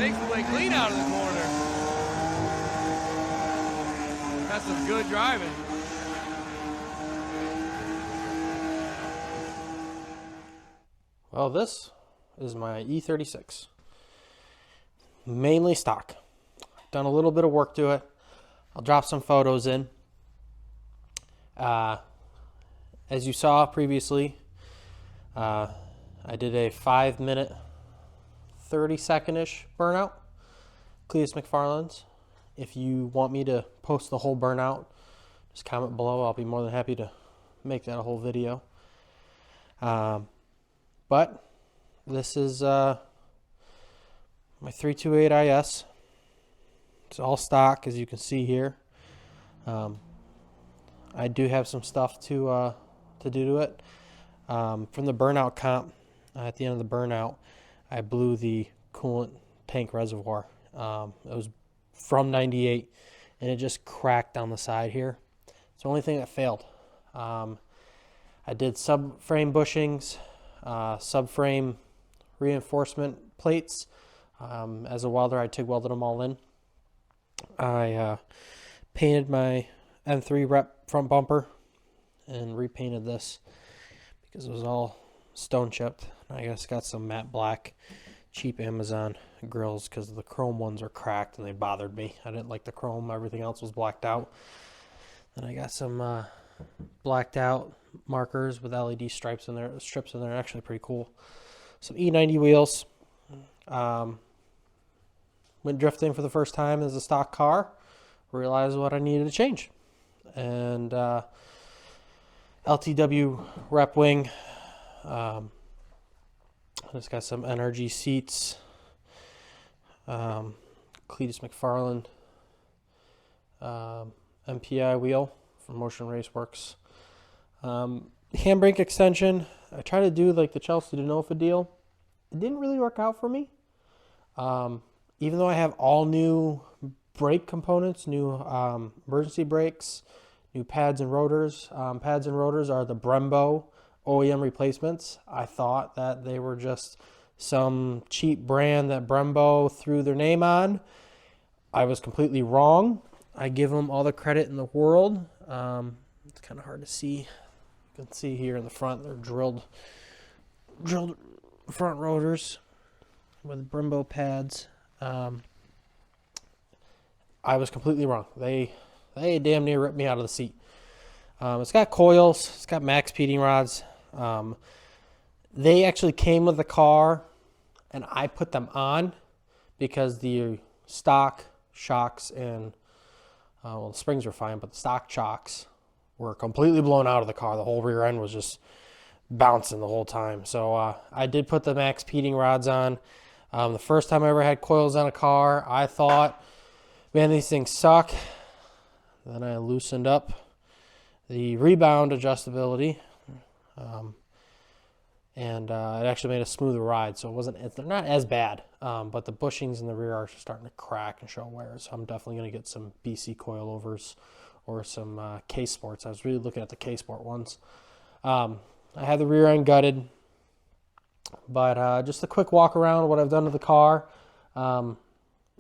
makes the way clean out of the corner. That's some good driving. Well, this is my E36. Mainly stock. Done a little bit of work to it. I'll drop some photos in. As you saw previously, I did a 5-minute, 30-second-ish burnout. Cleetus McFarland's. If you want me to post the whole burnout, just comment below. I'll be more than happy to make that a whole video. But this is my 328 IS. It's all stock, as you can see here. I do have some stuff to do to it. From the burnout comp, at the end of the burnout, I blew the coolant tank reservoir. It was from 98, and it just cracked down the side here. It's the only thing that failed. I did subframe bushings, subframe reinforcement plates. As a welder, I TIG welded them all in. I painted my M3 rep front bumper and repainted this because it was all stone chipped. I just got some matte black cheap Amazon grills because the chrome ones are cracked and they bothered me. I didn't like the chrome. Everything else was blacked out. Then I got some blacked out markers with LED strips in there. Actually pretty cool. Some E90 wheels. Went drifting for the first time as a stock car. Realized what I needed to change. And LTW rep wing. It's got some NRG seats. Cleetus McFarland MPI wheel from Motion Raceworks. Handbrake extension. I tried to do like the Chelsea DeNofa deal. It didn't really work out for me. Even though I have all new brake components, new emergency brakes, new pads and rotors. Pads and rotors are the Brembo OEM replacements. I thought that they were just some cheap brand that Brembo threw their name on. I was completely wrong. I give them all the credit in the world. It's kind of hard to see. You can see here in the front, they're drilled front rotors with Brembo pads. I was completely wrong. They damn near ripped me out of the seat. It's got coils. It's got max feeding rods. They actually came with the car, and I put them on because the stock shocks and, well, the springs were fine, but the stock shocks were completely blown out of the car. The whole rear end was just bouncing the whole time. So I did put the max feeding rods on. The first time I ever had coils on a car, I thought, man, these things suck. Then I loosened up the rebound adjustability, and it actually made a smoother ride. So they're not as bad, but the bushings in the rear are starting to crack and show wear. So I'm definitely going to get some BC coilovers or some K-Sports. I was really looking at the K-Sport ones. I had the rear end gutted, but just a quick walk around what I've done to the car.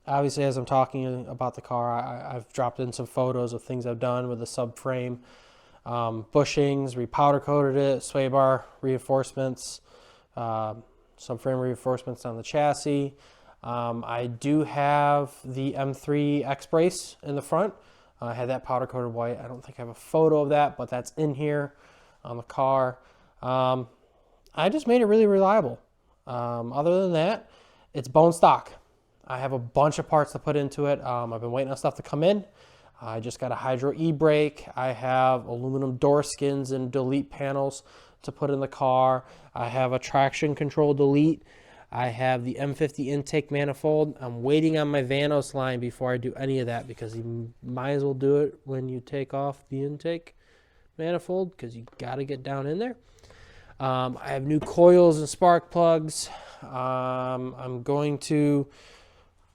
Obviously, as I'm talking about the car, I've dropped in some photos of things I've done with the subframe, bushings, repowder coated it, sway bar reinforcements, some frame reinforcements on the chassis. I do have the M3 X-Brace in the front. I had that powder coated white. I don't think I have a photo of that, but that's in here on the car. I just made it really reliable. Other than that, it's bone stock. I have a bunch of parts to put into it. I've been waiting on stuff to come in. I just got a Hydro e-brake. I have aluminum door skins and delete panels to put in the car. I have a traction control delete. I have the M50 intake manifold. I'm waiting on my Vanos line before I do any of that because you might as well do it when you take off the intake manifold because you got to get down in there. I have new coils and spark plugs. I'm going to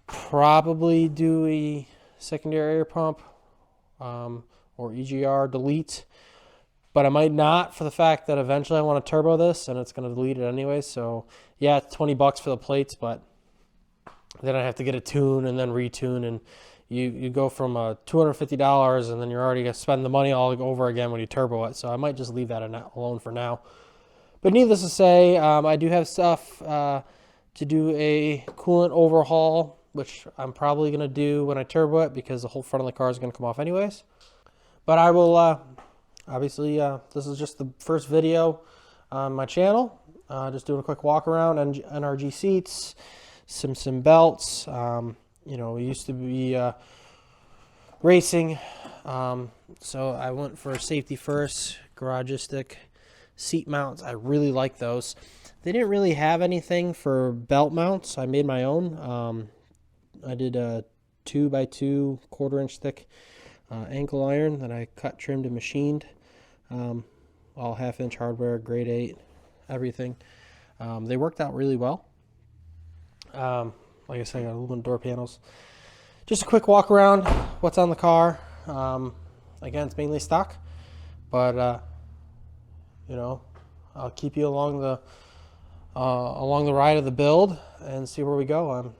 probably do a secondary air pump or EGR delete, but I might not for the fact that eventually I want to turbo this and it's going to delete it anyway. So yeah, it's $20 for the plates, but Then I have to get a tune and then retune, and you go from $250 and then you're already going to spend the money all over again when you turbo it. So I might just leave that alone for now. But needless to say, I do have stuff to do a coolant overhaul, which I'm probably going to do when I turbo it because the whole front of the car is going to come off anyways. But I will, obviously, this is just the first video on my channel. Just doing a quick walk around on NRG seats, some belts. You know, we used to be racing, so I went for safety first, Garagistic seat mounts. I really like those. They didn't really have anything for belt mounts. I made my own. I did a 2x2 1/4-inch thick ankle iron that I cut, trimmed, and machined. All 1/2-inch hardware, grade 8, everything. They worked out really well. Like I said, I got aluminum door panels. Just a quick walk around what's on the car. Again, it's mainly stock, but you know, I'll keep you along the ride of the build and see where we go.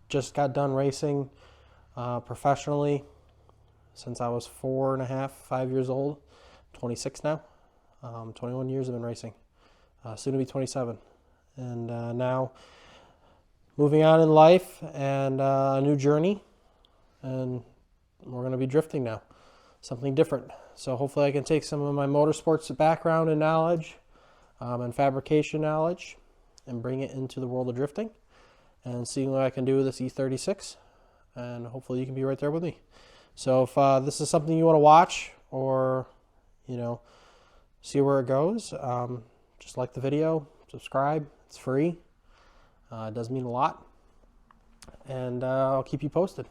Just got done racing professionally since I was 4.5, 5 years old. 26 now. 21 years I've been racing. Soon to be 27. And now moving on in life and a new journey. And we're going to be drifting now. Something different. So hopefully I can take some of my motorsports background and knowledge and fabrication knowledge and bring it into the world of drifting and see what I can do with this E36. And hopefully you can be right there with me. So if this is something you want to watch or, you know, see where it goes, just like the video, subscribe. It's free. It does mean a lot. And I'll keep you posted.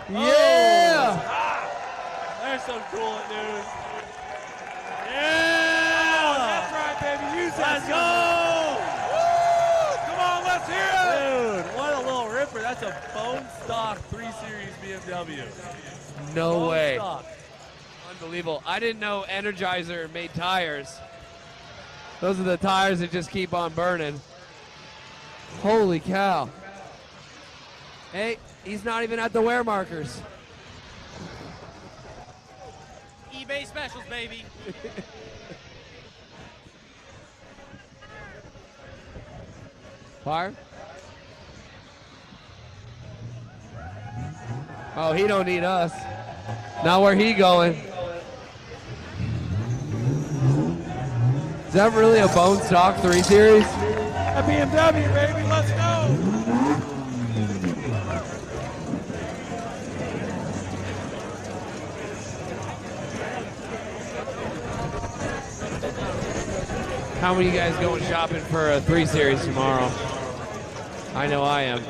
Yeah! There's some coolant, dude. Yeah! Oh, that's right, baby. Use that. Let's go! Woo! Come on, let's hear it! Dude, what a little ripper. That's a bone stock 3 Series BMW. No Bone way. stock. Unbelievable. I didn't know Energizer made tires. Those are the tires that just keep on burning. Holy cow. Hey, he's not even at the wear markers. eBay specials, baby. Fire? Oh, he don't need us. Now where he going? Is that really a bone stock 3 Series? That BMW, baby. Let's go! How many of you guys going shopping for a 3 Series tomorrow? I know I am.